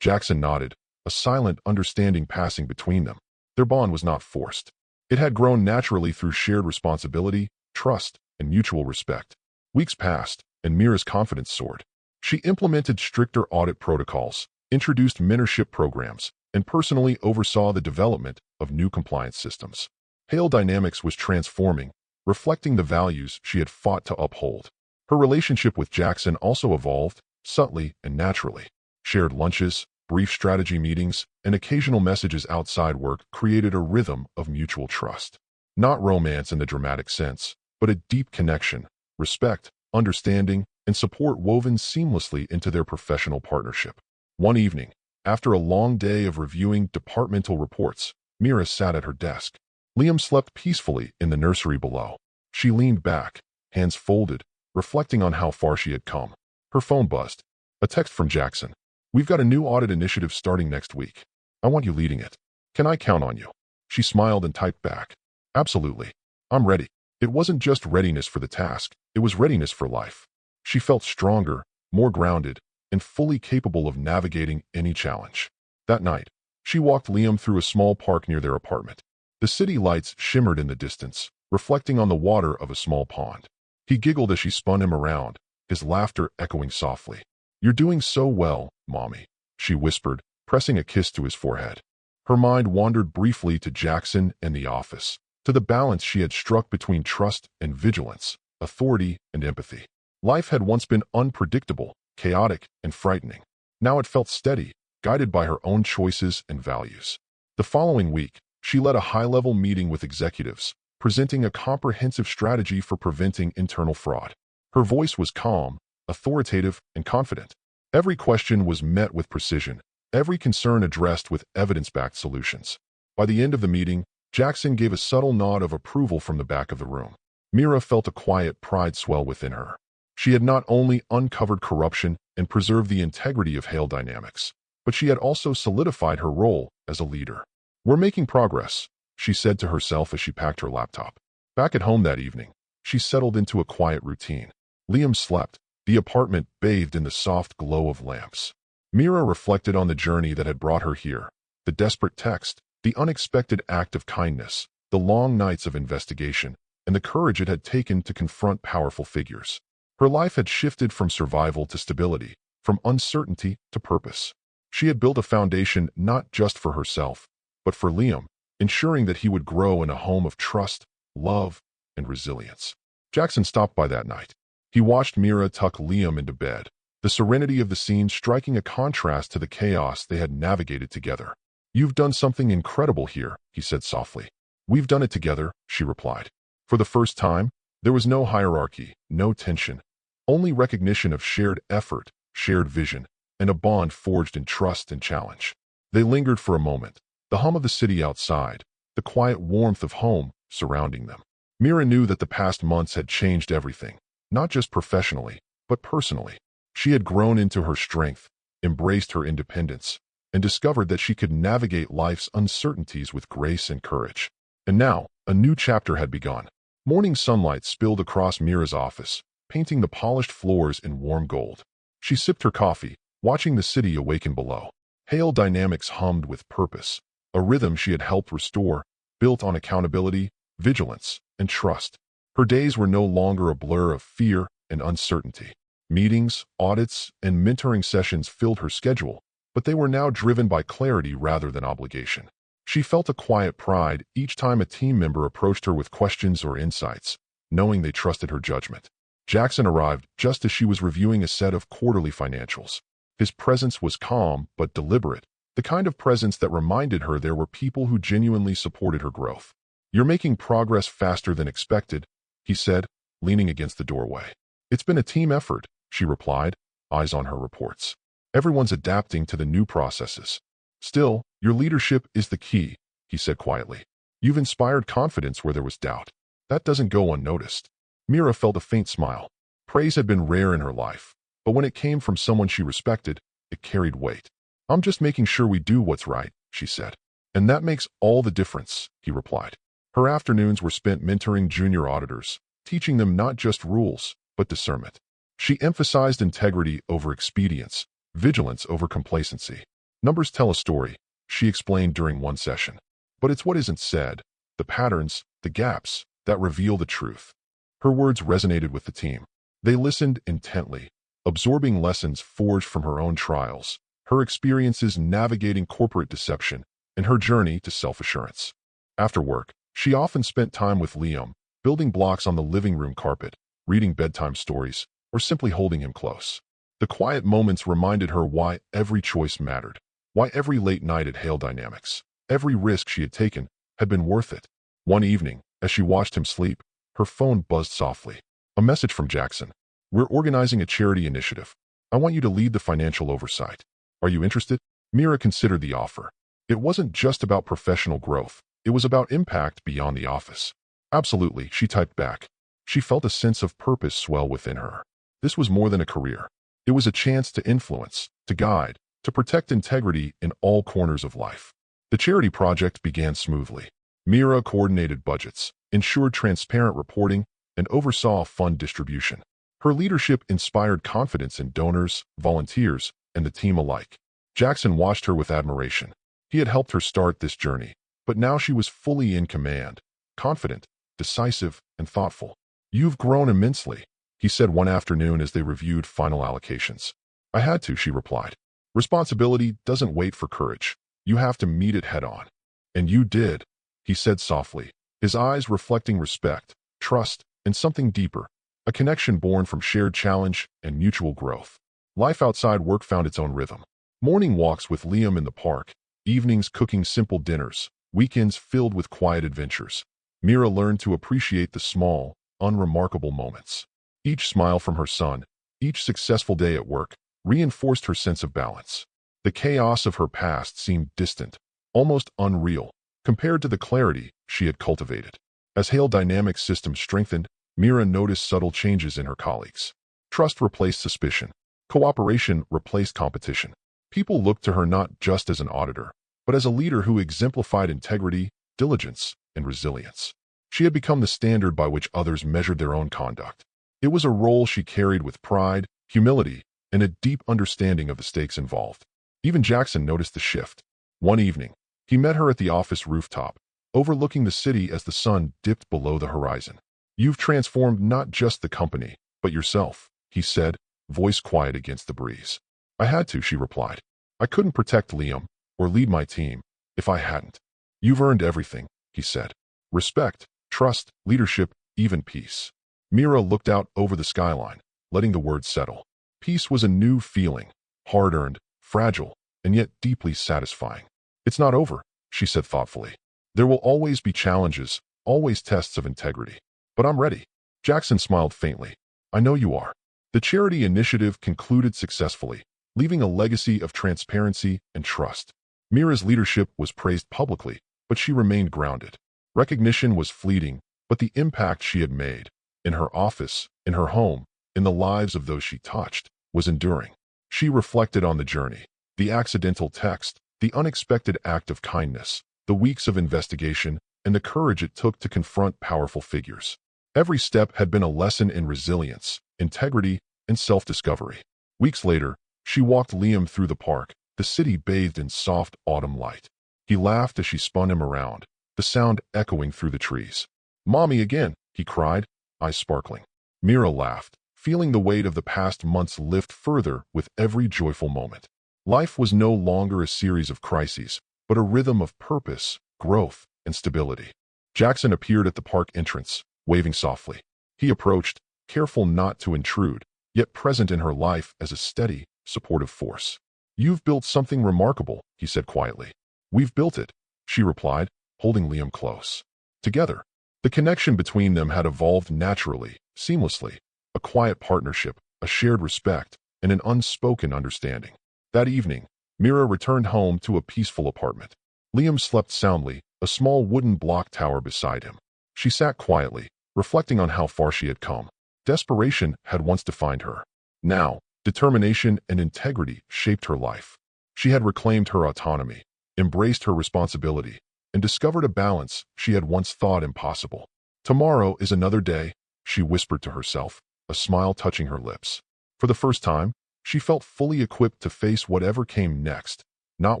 Jackson nodded, a silent understanding passing between them. Their bond was not forced. It had grown naturally through shared responsibility, trust, and mutual respect. Weeks passed, and Mira's confidence soared. She implemented stricter audit protocols, introduced mentorship programs, and personally oversaw the development of new compliance systems. Hale Dynamics was transforming, reflecting the values she had fought to uphold. Her relationship with Jackson also evolved, subtly and naturally. Shared lunches, Brief strategy meetings and occasional messages outside work created a rhythm of mutual trust. Not romance in the dramatic sense, but a deep connection, respect, understanding, and support woven seamlessly into their professional partnership. One evening, after a long day of reviewing departmental reports, Mira sat at her desk. Liam slept peacefully in the nursery below. She leaned back, hands folded, reflecting on how far she had come. Her phone buzzed. A text from Jackson. "We've got a new audit initiative starting next week. I want you leading it. Can I count on you?" She smiled and typed back. "Absolutely. I'm ready." It wasn't just readiness for the task, it was readiness for life. She felt stronger, more grounded, and fully capable of navigating any challenge. That night, she walked Liam through a small park near their apartment. The city lights shimmered in the distance, reflecting on the water of a small pond. He giggled as she spun him around, his laughter echoing softly. "You're doing so well, Mommy," she whispered, pressing a kiss to his forehead. Her mind wandered briefly to Jackson and the office, to the balance she had struck between trust and vigilance, authority and empathy. Life had once been unpredictable, chaotic, and frightening. Now it felt steady, guided by her own choices and values. The following week, she led a high-level meeting with executives, presenting a comprehensive strategy for preventing internal fraud. Her voice was calm, authoritative, and confident. Every question was met with precision, every concern addressed with evidence-backed solutions. By the end of the meeting, Jackson gave a subtle nod of approval from the back of the room. Mira felt a quiet pride swell within her. She had not only uncovered corruption and preserved the integrity of Hale Dynamics, but she had also solidified her role as a leader. "We're making progress," she said to herself as she packed her laptop. Back at home that evening, she settled into a quiet routine. Liam slept, the apartment bathed in the soft glow of lamps. Mira reflected on the journey that had brought her here, the desperate text, the unexpected act of kindness, the long nights of investigation, and the courage it had taken to confront powerful figures. Her life had shifted from survival to stability, from uncertainty to purpose. She had built a foundation not just for herself, but for Liam, ensuring that he would grow in a home of trust, love, and resilience. Jackson stopped by that night. He watched Mira tuck Liam into bed, the serenity of the scene striking a contrast to the chaos they had navigated together. "You've done something incredible here," he said softly. "We've done it together," she replied. For the first time, there was no hierarchy, no tension, only recognition of shared effort, shared vision, and a bond forged in trust and challenge. They lingered for a moment, the hum of the city outside, the quiet warmth of home surrounding them. Mira knew that the past months had changed everything, not just professionally, but personally. She had grown into her strength, embraced her independence, and discovered that she could navigate life's uncertainties with grace and courage. And now, a new chapter had begun. Morning sunlight spilled across Mira's office, painting the polished floors in warm gold. She sipped her coffee, watching the city awaken below. Hale Dynamics hummed with purpose, a rhythm she had helped restore, built on accountability, vigilance, and trust. Her days were no longer a blur of fear and uncertainty. Meetings, audits, and mentoring sessions filled her schedule, but they were now driven by clarity rather than obligation. She felt a quiet pride each time a team member approached her with questions or insights, knowing they trusted her judgment. Jackson arrived just as she was reviewing a set of quarterly financials. His presence was calm but deliberate, the kind of presence that reminded her there were people who genuinely supported her growth. "You're making progress faster than expected," he said, leaning against the doorway. "It's been a team effort," she replied, eyes on her reports. "Everyone's adapting to the new processes. Still, your leadership is the key," he said quietly. "You've inspired confidence where there was doubt. That doesn't go unnoticed." Mira felt a faint smile. Praise had been rare in her life, but when it came from someone she respected, it carried weight. "I'm just making sure we do what's right," she said. "And that makes all the difference," he replied. Her afternoons were spent mentoring junior auditors, teaching them not just rules, but discernment. She emphasized integrity over expedience, vigilance over complacency. "Numbers tell a story," she explained during one session. "But it's what isn't said, the patterns, the gaps, that reveal the truth." Her words resonated with the team. They listened intently, absorbing lessons forged from her own trials, her experiences navigating corporate deception, and her journey to self-assurance. After work, she often spent time with Liam, building blocks on the living room carpet, reading bedtime stories, or simply holding him close. The quiet moments reminded her why every choice mattered. Why every late night at Hale Dynamics, every risk she had taken, had been worth it. One evening, as she watched him sleep, her phone buzzed softly. A message from Jackson. We're organizing a charity initiative. I want you to lead the financial oversight. Are you interested? Mira considered the offer. It wasn't just about professional growth. It was about impact beyond the office. Absolutely, she typed back. She felt a sense of purpose swell within her. This was more than a career. It was a chance to influence, to guide, to protect integrity in all corners of life. The charity project began smoothly. Mira coordinated budgets, ensured transparent reporting, and oversaw fund distribution. Her leadership inspired confidence in donors, volunteers, and the team alike. Jackson watched her with admiration. He had helped her start this journey, but now she was fully in command, confident, decisive, and thoughtful. You've grown immensely, he said one afternoon as they reviewed final allocations. I had to, she replied. Responsibility doesn't wait for courage. You have to meet it head on. And you did, he said softly, his eyes reflecting respect, trust, and something deeper, a connection born from shared challenge and mutual growth. Life outside work found its own rhythm. Morning walks with Liam in the park, evenings cooking simple dinners, weekends filled with quiet adventures. Mira learned to appreciate the small, unremarkable moments. Each smile from her son, each successful day at work, reinforced her sense of balance. The chaos of her past seemed distant, almost unreal, compared to the clarity she had cultivated. As Hale Dynamics systems strengthened, Mira noticed subtle changes in her colleagues. Trust replaced suspicion. Cooperation replaced competition. People looked to her not just as an auditor, but as a leader who exemplified integrity, diligence, and resilience. She had become the standard by which others measured their own conduct. It was a role she carried with pride, humility, and a deep understanding of the stakes involved. Even Jackson noticed the shift. One evening, he met her at the office rooftop, overlooking the city as the sun dipped below the horizon. You've transformed not just the company, but yourself, he said, voice quiet against the breeze. I had to, she replied. I couldn't protect Liam or lead my team if I hadn't. You've earned everything, he said. Respect, trust, leadership, even peace. Mira looked out over the skyline, letting the words settle. Peace was a new feeling, hard-earned, fragile, and yet deeply satisfying. It's not over, she said thoughtfully. There will always be challenges, always tests of integrity. But I'm ready. Jackson smiled faintly. I know you are. The charity initiative concluded successfully, leaving a legacy of transparency and trust. Mira's leadership was praised publicly, but she remained grounded. Recognition was fleeting, but the impact she had made, in her office, in her home, in the lives of those she touched, was enduring. She reflected on the journey, the accidental text, the unexpected act of kindness, the weeks of investigation, and the courage it took to confront powerful figures. Every step had been a lesson in resilience, integrity, and self-discovery. Weeks later, she walked Liam through the park, the city bathed in soft autumn light. He laughed as she spun him around, the sound echoing through the trees. Mommy again, he cried, eyes sparkling. Mira laughed, feeling the weight of the past months lift further with every joyful moment. Life was no longer a series of crises, but a rhythm of purpose, growth, and stability. Jackson appeared at the park entrance, waving softly. He approached, careful not to intrude, yet present in her life as a steady, supportive force. You've built something remarkable, he said quietly. We've built it, she replied, holding Liam close. Together, the connection between them had evolved naturally, seamlessly, a quiet partnership, a shared respect, and an unspoken understanding. That evening, Mira returned home to a peaceful apartment. Liam slept soundly, a small wooden block tower beside him. She sat quietly, reflecting on how far she had come. Desperation had once defined her. Now, determination and integrity shaped her life. She had reclaimed her autonomy, embraced her responsibility, and discovered a balance she had once thought impossible. Tomorrow is another day, she whispered to herself, a smile touching her lips. For the first time, she felt fully equipped to face whatever came next, not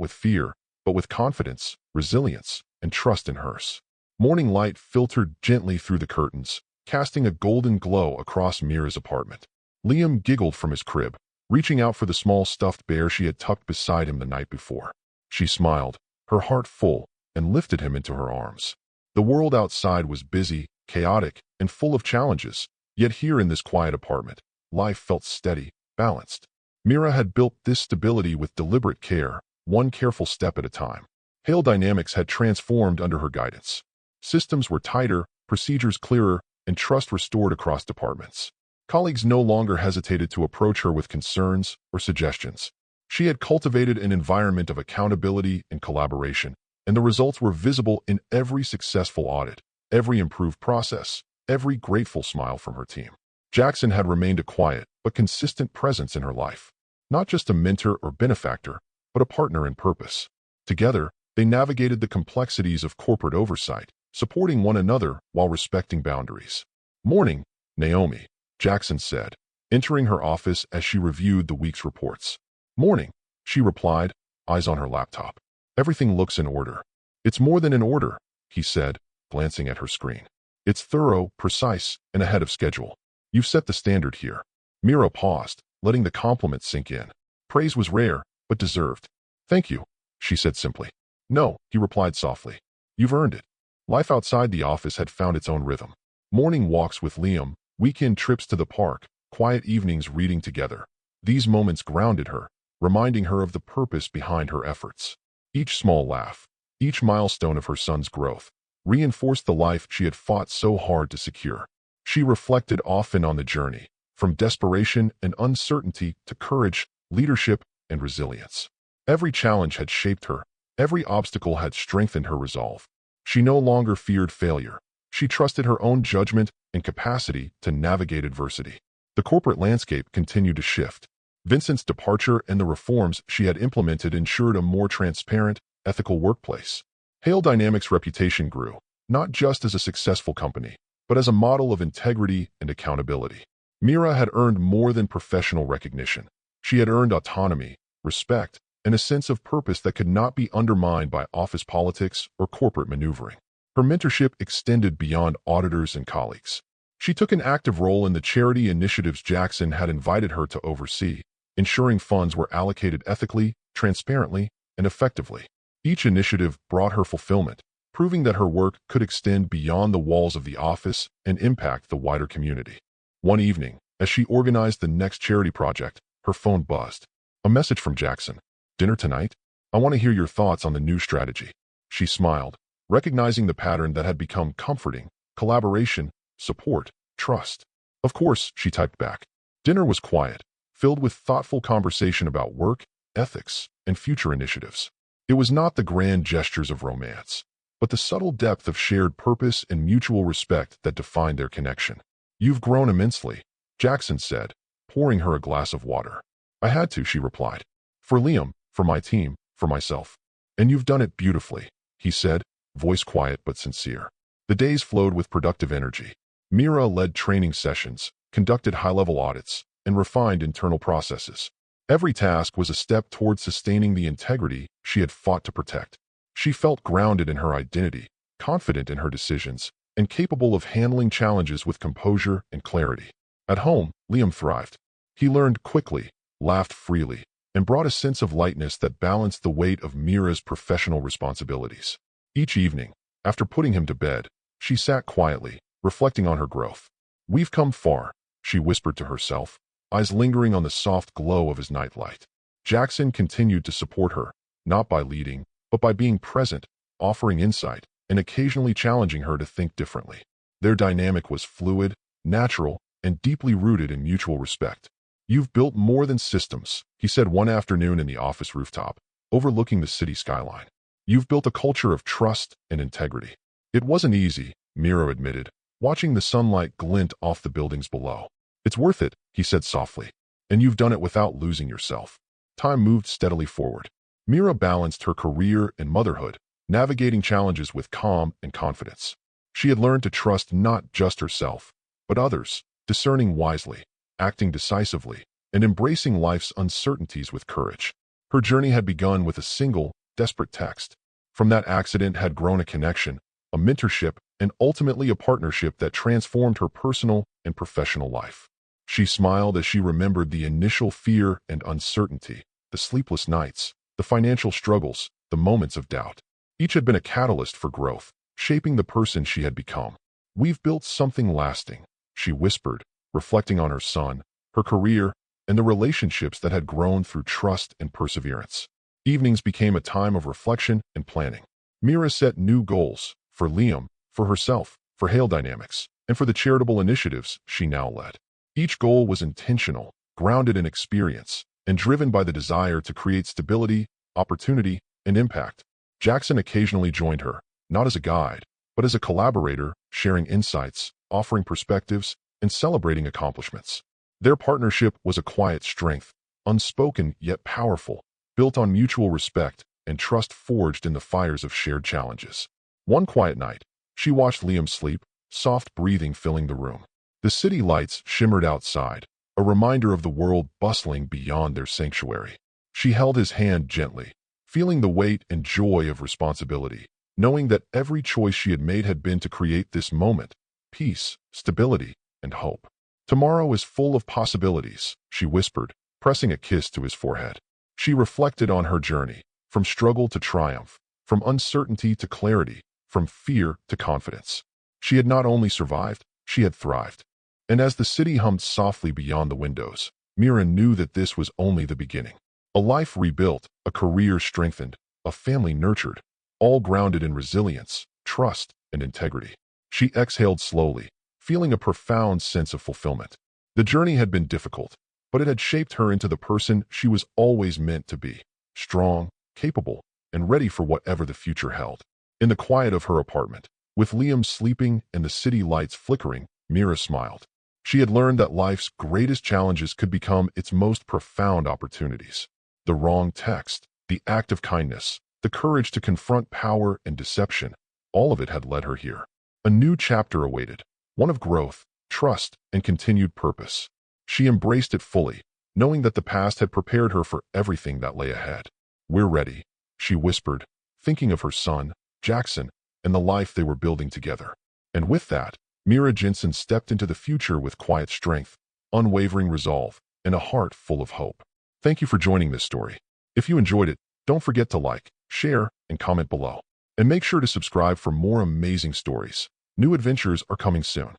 with fear, but with confidence, resilience, and trust in hers. Morning light filtered gently through the curtains, casting a golden glow across Mira's apartment. Liam giggled from his crib, reaching out for the small stuffed bear she had tucked beside him the night before. She smiled, her heart full, and lifted him into her arms. The world outside was busy, chaotic, and full of challenges, yet here in this quiet apartment, life felt steady, balanced. Mira had built this stability with deliberate care, one careful step at a time. Hail Dynamics had transformed under her guidance. Systems were tighter, procedures clearer, and trust restored across departments. Colleagues no longer hesitated to approach her with concerns or suggestions. She had cultivated an environment of accountability and collaboration, and the results were visible in every successful audit, every improved process, every grateful smile from her team. Jackson had remained a quiet but consistent presence in her life, not just a mentor or benefactor, but a partner in purpose. Together, they navigated the complexities of corporate oversight, supporting one another while respecting boundaries. "Morning, Naomi," Jackson said, entering her office as she reviewed the week's reports. "Morning," she replied, eyes on her laptop. "Everything looks in order." "It's more than in order," he said, glancing at her screen. "It's thorough, precise, and ahead of schedule. You've set the standard here." Mira paused, letting the compliment sink in. Praise was rare, but deserved. "Thank you," she said simply. "No," he replied softly. "You've earned it." Life outside the office had found its own rhythm. Morning walks with Liam, weekend trips to the park, quiet evenings reading together. These moments grounded her, reminding her of the purpose behind her efforts. Each small laugh, each milestone of her son's growth, reinforced the life she had fought so hard to secure. She reflected often on the journey, from desperation and uncertainty to courage, leadership, and resilience. Every challenge had shaped her, every obstacle had strengthened her resolve. She no longer feared failure. She trusted her own judgment and capacity to navigate adversity. The corporate landscape continued to shift. Vincent's departure and the reforms she had implemented ensured a more transparent, ethical workplace. Hail Dynamics' reputation grew, not just as a successful company, but as a model of integrity and accountability. Mira had earned more than professional recognition. She had earned autonomy, respect, and a sense of purpose that could not be undermined by office politics or corporate maneuvering. Her mentorship extended beyond auditors and colleagues. She took an active role in the charity initiatives Jackson had invited her to oversee, ensuring funds were allocated ethically, transparently, and effectively. Each initiative brought her fulfillment, proving that her work could extend beyond the walls of the office and impact the wider community. One evening, as she organized the next charity project, her phone buzzed. A message from Jackson. "Dinner tonight? I want to hear your thoughts on the new strategy." She smiled, recognizing the pattern that had become comforting: collaboration, support, trust. "Of course," she typed back. Dinner was quiet, filled with thoughtful conversation about work, ethics, and future initiatives. It was not the grand gestures of romance, but the subtle depth of shared purpose and mutual respect that defined their connection. "You've grown immensely," Jackson said, pouring her a glass of water. "I had to," she replied. "For Liam, for my team, for myself. And you've done it beautifully," he said, voice quiet but sincere. The days flowed with productive energy. Mira led training sessions, conducted high-level audits, and refined internal processes. Every task was a step toward sustaining the integrity she had fought to protect. She felt grounded in her identity, confident in her decisions, and capable of handling challenges with composure and clarity. At home, Liam thrived. He learned quickly, laughed freely, and brought a sense of lightness that balanced the weight of Mira's professional responsibilities. Each evening, after putting him to bed, she sat quietly, reflecting on her growth. "We've come far," she whispered to herself, eyes lingering on the soft glow of his nightlight. Jackson continued to support her, not by leading, but by being present, offering insight, and occasionally challenging her to think differently. Their dynamic was fluid, natural, and deeply rooted in mutual respect. "You've built more than systems," he said one afternoon in the office rooftop, overlooking the city skyline. "You've built a culture of trust and integrity." "It wasn't easy," Mira admitted, watching the sunlight glint off the buildings below. "It's worth it," he said softly. "And you've done it without losing yourself." Time moved steadily forward. Mira balanced her career and motherhood, navigating challenges with calm and confidence. She had learned to trust not just herself, but others, discerning wisely, acting decisively, and embracing life's uncertainties with courage. Her journey had begun with a single, desperate text. From that accident had grown a connection, a mentorship, and ultimately a partnership that transformed her personal and professional life. She smiled as she remembered the initial fear and uncertainty, the sleepless nights, the financial struggles, the moments of doubt. Each had been a catalyst for growth, shaping the person she had become. "We've built something lasting," she whispered, reflecting on her son, her career, and the relationships that had grown through trust and perseverance. Evenings became a time of reflection and planning. Mira set new goals for Liam, for herself, for Hale Dynamics, and for the charitable initiatives she now led. Each goal was intentional, grounded in experience, and driven by the desire to create stability, opportunity, and impact. Jackson occasionally joined her, not as a guide, but as a collaborator, sharing insights, offering perspectives, and celebrating accomplishments. Their partnership was a quiet strength, unspoken yet powerful, built on mutual respect and trust forged in the fires of shared challenges. One quiet night, she watched Liam sleep, soft breathing filling the room. The city lights shimmered outside, a reminder of the world bustling beyond their sanctuary. She held his hand gently, feeling the weight and joy of responsibility, knowing that every choice she had made had been to create this moment, peace, stability, and hope. Tomorrow is full of possibilities, she whispered, pressing a kiss to his forehead. She reflected on her journey, from struggle to triumph, from uncertainty to clarity, from fear to confidence. She had not only survived, she had thrived. And as the city hummed softly beyond the windows, Mira knew that this was only the beginning. A life rebuilt, a career strengthened, a family nurtured, all grounded in resilience, trust, and integrity. She exhaled slowly, feeling a profound sense of fulfillment. The journey had been difficult, but it had shaped her into the person she was always meant to be, strong, capable, and ready for whatever the future held. In the quiet of her apartment, with Liam sleeping and the city lights flickering, Mira smiled. She had learned that life's greatest challenges could become its most profound opportunities. The wrong text, the act of kindness, the courage to confront power and deception, all of it had led her here. A new chapter awaited, one of growth, trust, and continued purpose. She embraced it fully, knowing that the past had prepared her for everything that lay ahead. "We're ready," she whispered, thinking of her son, Jackson, and the life they were building together. And with that, Mira Jensen stepped into the future with quiet strength, unwavering resolve, and a heart full of hope. Thank you for joining this story. If you enjoyed it, don't forget to like, share, and comment below. And make sure to subscribe for more amazing stories. New adventures are coming soon.